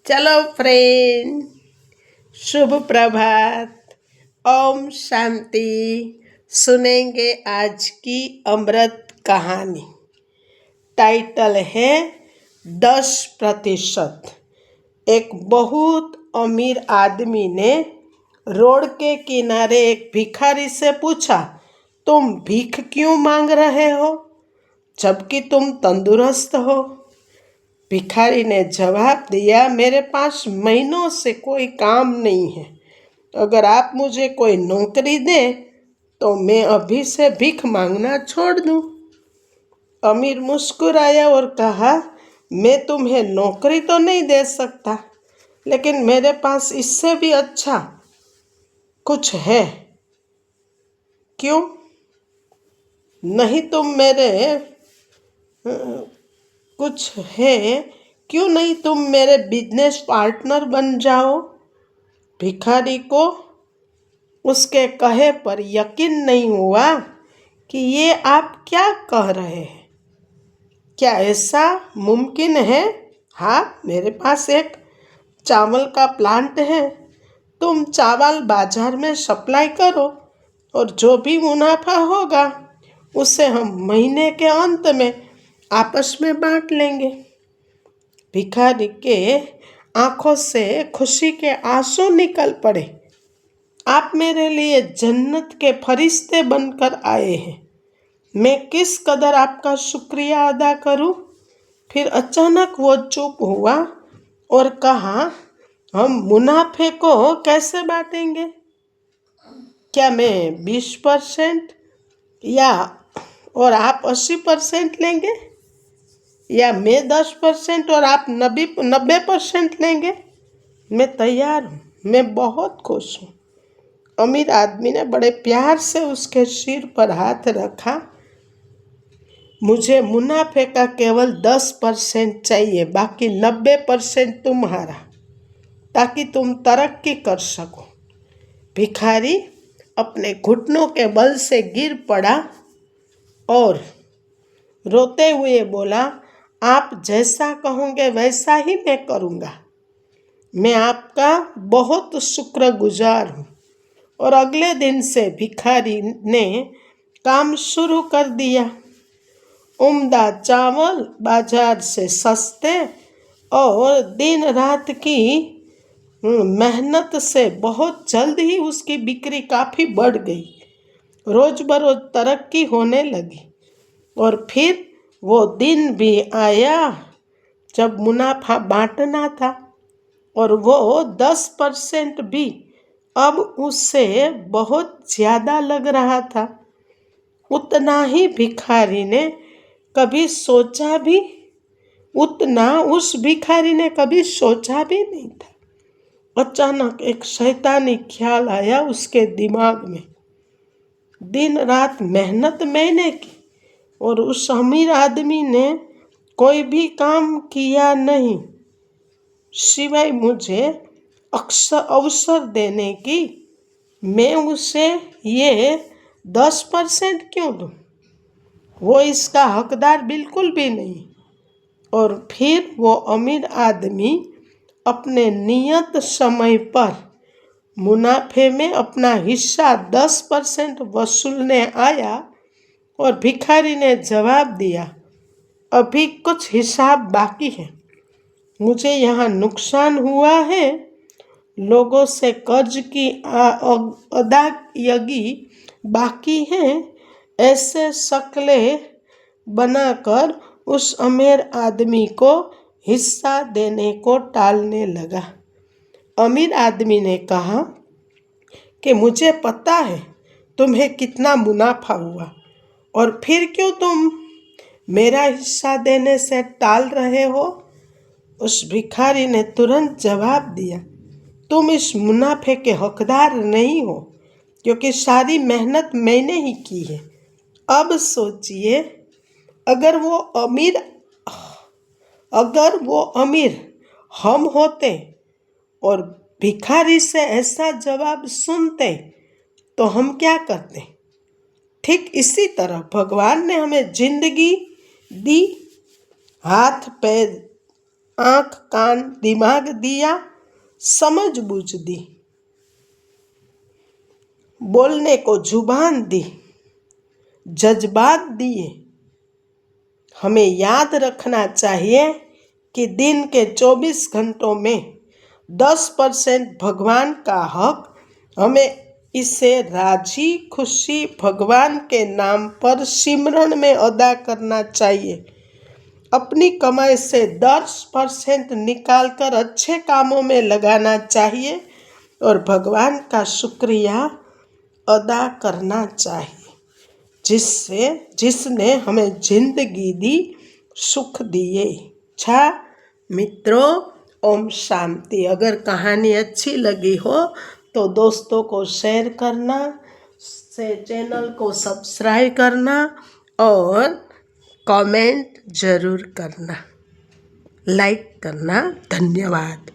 चलो फ्रेंड, शुभ प्रभात। ओम शांति। सुनेंगे आज की अमृत कहानी। टाइटल है 10%। एक बहुत अमीर आदमी ने रोड के किनारे एक भिखारी से पूछा, तुम भीख क्यों मांग रहे हो जबकि तुम तंदुरुस्त हो? भिखारी ने जवाब दिया, मेरे पास महीनों से कोई काम नहीं है। अगर आप मुझे कोई नौकरी दें तो मैं अभी से भीख मांगना छोड़ दूं। अमीर मुस्कुराया और कहा, मैं तुम्हें नौकरी तो नहीं दे सकता, लेकिन मेरे पास इससे भी अच्छा कुछ है। क्यों नहीं तुम मेरे कुछ है क्यों नहीं तुम मेरे बिजनेस पार्टनर बन जाओ? भिखारी को उसके कहे पर यकीन नहीं हुआ कि ये आप क्या कह रहे हैं। क्या ऐसा मुमकिन है? हाँ, मेरे पास एक चावल का प्लांट है। तुम चावल बाजार में सप्लाई करो और जो भी मुनाफा होगा उसे हम महीने के अंत में आपस में बांट लेंगे। भिखारी के आंखों से खुशी के आंसू निकल पड़े। आप मेरे लिए जन्नत के फरिश्ते बनकर आए हैं। मैं किस कदर आपका शुक्रिया अदा करूं? फिर अचानक वो चुप हुआ और कहा, हम मुनाफे को कैसे बांटेंगे? क्या मैं 20% या और आप 80% लेंगे, या मैं 10% और आप 90% लेंगे? मैं तैयार हूँ, मैं बहुत खुश हूँ। अमीर आदमी ने बड़े प्यार से उसके सिर पर हाथ रखा। मुझे मुनाफे का केवल 10% चाहिए, बाकी 90% तुम्हारा, ताकि तुम तरक्की कर सको। भिखारी अपने घुटनों के बल से गिर पड़ा और रोते हुए बोला, आप जैसा कहोगे वैसा ही मैं करूँगा। मैं आपका बहुत शुक्रगुजार हूँ। और अगले दिन से भिखारी ने काम शुरू कर दिया। उम्दा चावल बाजार से सस्ते और दिन रात की मेहनत से बहुत जल्द ही उसकी बिक्री काफ़ी बढ़ गई। रोज बरोज तरक्की होने लगी। और फिर वो दिन भी आया जब मुनाफा बांटना था, और वो 10% भी अब उससे बहुत ज़्यादा लग रहा था। उतना ही भिखारी ने कभी सोचा भी उतना उस भिखारी ने कभी सोचा भी नहीं था। अचानक एक शैतानी ख्याल आया उसके दिमाग में। दिन रात मेहनत मैंने की और उस अमीर आदमी ने कोई भी काम किया नहीं, सिवाय मुझे अवसर देने की। मैं उसे ये 10% क्यों दूँ? वो इसका हकदार बिल्कुल भी नहीं। और फिर वो अमीर आदमी अपने नियत समय पर मुनाफे में अपना हिस्सा 10% वसूलने आया और भिखारी ने जवाब दिया, अभी कुछ हिसाब बाकी है। मुझे यहाँ नुकसान हुआ है। लोगों से कर्ज की अदायगी बाकी है। ऐसे शक्लें बनाकर उस अमीर आदमी को हिस्सा देने को टालने लगा। अमीर आदमी ने कहा कि मुझे पता है तुम्हें कितना मुनाफा हुआ, और फिर क्यों तुम मेरा हिस्सा देने से टाल रहे हो? उस भिखारी ने तुरंत जवाब दिया, तुम इस मुनाफे के हकदार नहीं हो, क्योंकि सारी मेहनत मैंने ही की है। अब सोचिए, अगर वो अमीर हम होते और भिखारी से ऐसा जवाब सुनते तो हम क्या करते? ठीक इसी तरह भगवान ने हमें जिंदगी दी, हाथ पैर आँख कान दिमाग दिया, समझ बूझ दी, बोलने को जुबान दी, जज्बात दिए। हमें याद रखना चाहिए कि दिन के 24 घंटों में 10% भगवान का हक, हमें इसे राजी खुशी भगवान के नाम पर सिमरन में अदा करना चाहिए। अपनी कमाई से 10% निकाल कर अच्छे कामों में लगाना चाहिए और भगवान का शुक्रिया अदा करना चाहिए जिसने हमें जिंदगी दी, सुख दिए। अच्छा मित्रों, ओम शांति। अगर कहानी अच्छी लगी हो तो दोस्तों को शेयर करना, चैनल को सब्सक्राइब करना और कमेंट ज़रूर करना, लाइक करना। धन्यवाद।